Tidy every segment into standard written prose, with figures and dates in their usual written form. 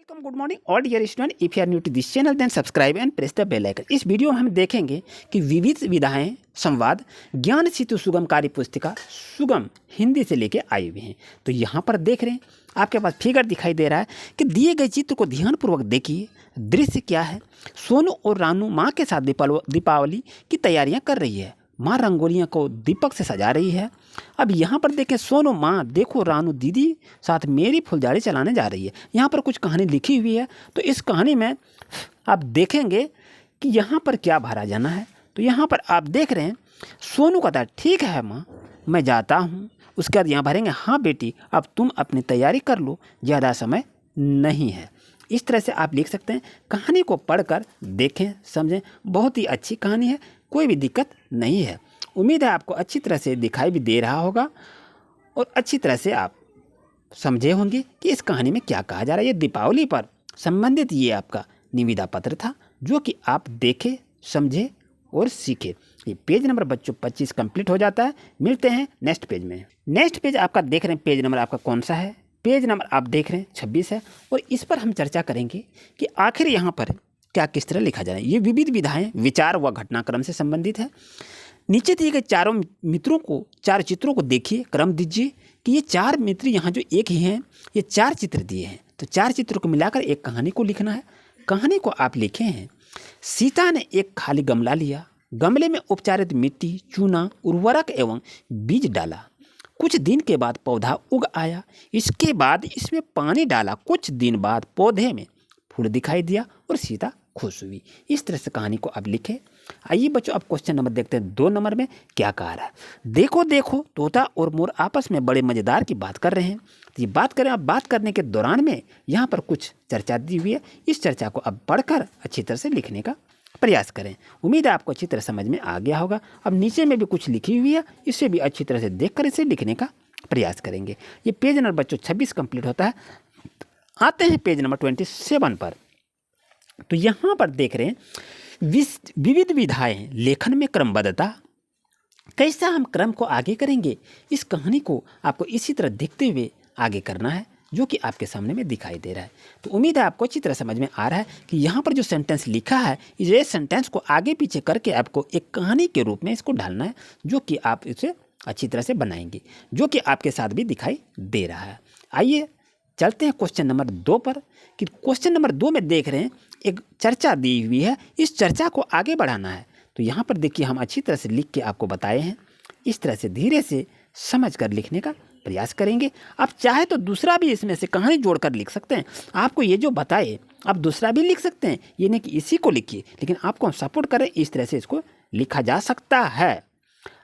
Welcome, good morning all dear student. If you are new to this channel then subscribe and press the bell icon. इस video में हम देखेंगे कि विविध विधाएं संवाद ज्ञान सेतु सुगम कार्य पुस्तिका सुगम हिंदी से लेके आए हुए हैं। तो यहाँ पर देख रहे हैं आपके पास फिगर दिखाई दे रहा है कि दिए गए चित्र को ध्यानपूर्वक देखिए। दृश्य क्या है? सोनू और रानू माँ के साथ दीपावली की तैयारियाँ कर रही है। माँ रंगोलियाँ को दीपक से सजा रही है। अब यहाँ पर देखें, सोनू माँ देखो रानू दीदी साथ मेरी फुलझड़ी चलाने जा रही है। यहाँ पर कुछ कहानी लिखी हुई है, तो इस कहानी में आप देखेंगे कि यहाँ पर क्या भरा जाना है। तो यहाँ पर आप देख रहे हैं सोनू कहता है ठीक है माँ मैं जाता हूँ। उसके बाद यहाँ भरेंगे हाँ बेटी अब तुम अपनी तैयारी कर लो, ज़्यादा समय नहीं है। इस तरह से आप लिख सकते हैं। कहानी को पढ़कर देखें समझें, बहुत ही अच्छी कहानी है, कोई भी दिक्कत नहीं है। उम्मीद है आपको अच्छी तरह से दिखाई भी दे रहा होगा और अच्छी तरह से आप समझे होंगे कि इस कहानी में क्या कहा जा रहा है। ये दीपावली पर संबंधित ये आपका निविदा पत्र था जो कि आप देखे समझे और सीखे। ये पेज नंबर बच्चों 25 कंप्लीट हो जाता है। मिलते हैं नेक्स्ट पेज में। नेक्स्ट पेज आपका देख रहे हैं, पेज नंबर आपका कौन सा है? पेज नंबर आप देख रहे हैं 26 है। और इस पर हम चर्चा करेंगे कि आखिर यहाँ पर क्या किस तरह लिखा जा रहा है। ये विविध विधाएं विचार व घटनाक्रम से संबंधित है। नीचे दिए गए चारों मित्रों को, चार चित्रों को देखिए, क्रम दीजिए कि ये चार मित्र यहाँ जो एक ही हैं, ये चार चित्र दिए हैं। तो चार चित्रों को मिलाकर एक कहानी को लिखना है। कहानी को आप लिखे हैं। सीता ने एक खाली गमला लिया, गमले में उपचारित मिट्टी, चूना, उर्वरक एवं बीज डाला। कुछ दिन के बाद पौधा उग आया। इसके बाद इसमें पानी डाला। कुछ दिन बाद पौधे में फूल दिखाई दिया और सीता खुश हुई। इस तरह से कहानी को आप लिखें। आइए बच्चों अब क्वेश्चन नंबर देखते हैं। 2 नंबर में क्या कहा रहा है। देखो देखो तोता और मोर आपस में बड़े मज़ेदार की बात कर रहे हैं। तो ये बात करें, अब बात करने के दौरान में यहाँ पर कुछ चर्चा दी हुई है। इस चर्चा को अब पढ़कर अच्छी तरह से लिखने का प्रयास करें। उम्मीद है आपको अच्छी तरह समझ में आ गया होगा। अब नीचे में भी कुछ लिखी हुई है, इसे भी अच्छी तरह से देखकर इसे लिखने का प्रयास करेंगे। ये पेज नंबर बच्चों 26 कंप्लीट होता है। आते हैं पेज नंबर 27 पर। तो यहाँ पर देख रहे हैं विविध विधाएं, लेखन में क्रमबद्धता, कैसा हम क्रम को आगे करेंगे। इस कहानी को आपको इसी तरह देखते हुए आगे करना है जो कि आपके सामने में दिखाई दे रहा है। तो उम्मीद है आपको अच्छी तरह समझ में आ रहा है कि यहाँ पर जो सेंटेंस लिखा है, ये सेंटेंस को आगे पीछे करके आपको एक कहानी के रूप में इसको ढालना है जो कि आप इसे अच्छी तरह से बनाएंगे, जो कि आपके साथ भी दिखाई दे रहा है। आइए चलते हैं क्वेश्चन नंबर 2 पर। कि क्वेश्चन नंबर 2 में देख रहे हैं एक चर्चा दी हुई है, इस चर्चा को आगे बढ़ाना है। तो यहाँ पर देखिए हम अच्छी तरह से लिख के आपको बताए हैं। इस तरह से धीरे से समझ कर लिखने का प्रयास करेंगे। आप चाहे तो दूसरा भी इसमें से कहानी जोड़कर लिख सकते हैं। आपको ये जो बताए आप दूसरा भी लिख सकते हैं, ये नहीं कि इसी को लिखिए, लेकिन आपको हम सपोर्ट करें इस तरह से इसको लिखा जा सकता है।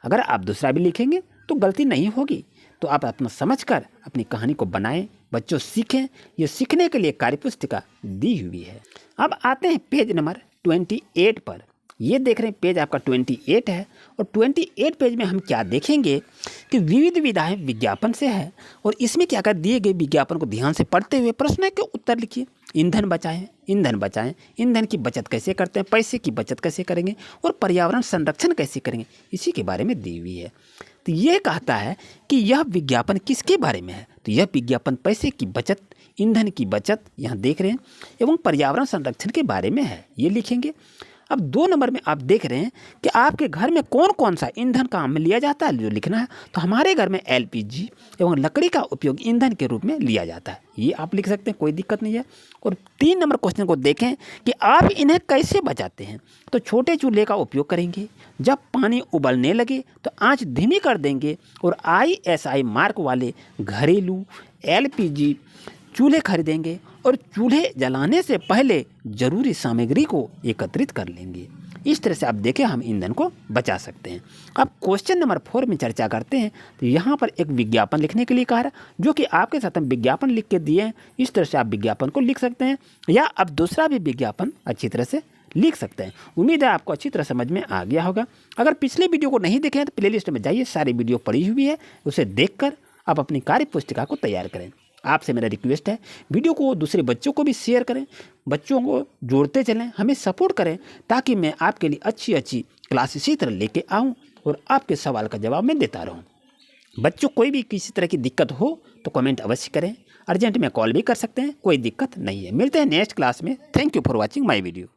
अगर आप दूसरा भी लिखेंगे तो गलती नहीं होगी। तो आप अपना समझकर अपनी कहानी को बनाएं, बच्चों सीखें। ये सीखने के लिए कार्यपुस्तिका दी हुई है। अब आते हैं पेज नंबर 28 पर। ये देख रहे हैं पेज आपका 28 है। और 28 पेज में हम क्या देखेंगे कि विविध विधाएं विज्ञापन से है। और इसमें क्या कर दिए गए विज्ञापन को ध्यान से पढ़ते हुए प्रश्नों के उत्तर लिखिए। ईंधन बचाएं, ईंधन बचाएं, ईंधन की बचत कैसे करते हैं, पैसे की बचत कैसे करेंगे और पर्यावरण संरक्षण कैसे करेंगे, इसी के बारे में दी हुई है। तो ये कहता है कि यह विज्ञापन किसके बारे में है। तो यह विज्ञापन पैसे की बचत, ईंधन की बचत यहाँ देख रहे हैं एवं पर्यावरण संरक्षण के बारे में है, ये लिखेंगे। अब 2 नंबर में आप देख रहे हैं कि आपके घर में कौन कौन सा ईंधन काम में लिया जाता है, जो लिखना है। तो हमारे घर में एलपीजी एवं लकड़ी का उपयोग ईंधन के रूप में लिया जाता है, ये आप लिख सकते हैं, कोई दिक्कत नहीं है। और 3 नंबर क्वेश्चन को देखें कि आप इन्हें कैसे बचाते हैं। तो छोटे चूल्हे का उपयोग करेंगे, जब पानी उबलने लगे तो आंच धीमी कर देंगे और ISI मार्क वाले घरेलू LPG चूल्हे खरीदेंगे और चूल्हे जलाने से पहले जरूरी सामग्री को एकत्रित कर लेंगे। इस तरह से आप देखें हम ईंधन को बचा सकते हैं। अब क्वेश्चन नंबर 4 में चर्चा करते हैं। तो यहाँ पर एक विज्ञापन लिखने के लिए कहा है, जो कि आपके साथ हम विज्ञापन लिख के दिए हैं। इस तरह से आप विज्ञापन को लिख सकते हैं या अब दूसरा भी विज्ञापन अच्छी तरह से लिख सकते हैं। उम्मीद है आपको अच्छी तरह समझ में आ गया होगा। अगर पिछले वीडियो को नहीं देखे हैं तो प्लेलिस्ट में जाइए, सारी वीडियो पड़ी हुई है, उसे देखकर आप अपनी कार्य पुस्तिका को तैयार करें। आपसे मेरा रिक्वेस्ट है वीडियो को दूसरे बच्चों को भी शेयर करें, बच्चों को जोड़ते चलें, हमें सपोर्ट करें, ताकि मैं आपके लिए अच्छी अच्छी क्लास इसी तरह लेके आऊँ और आपके सवाल का जवाब मैं देता रहूँ। बच्चों कोई भी किसी तरह की दिक्कत हो तो कमेंट अवश्य करें। अर्जेंट में कॉल भी कर सकते हैं, कोई दिक्कत नहीं है। मिलते हैं नेक्स्ट क्लास में। Thank you for watching my video.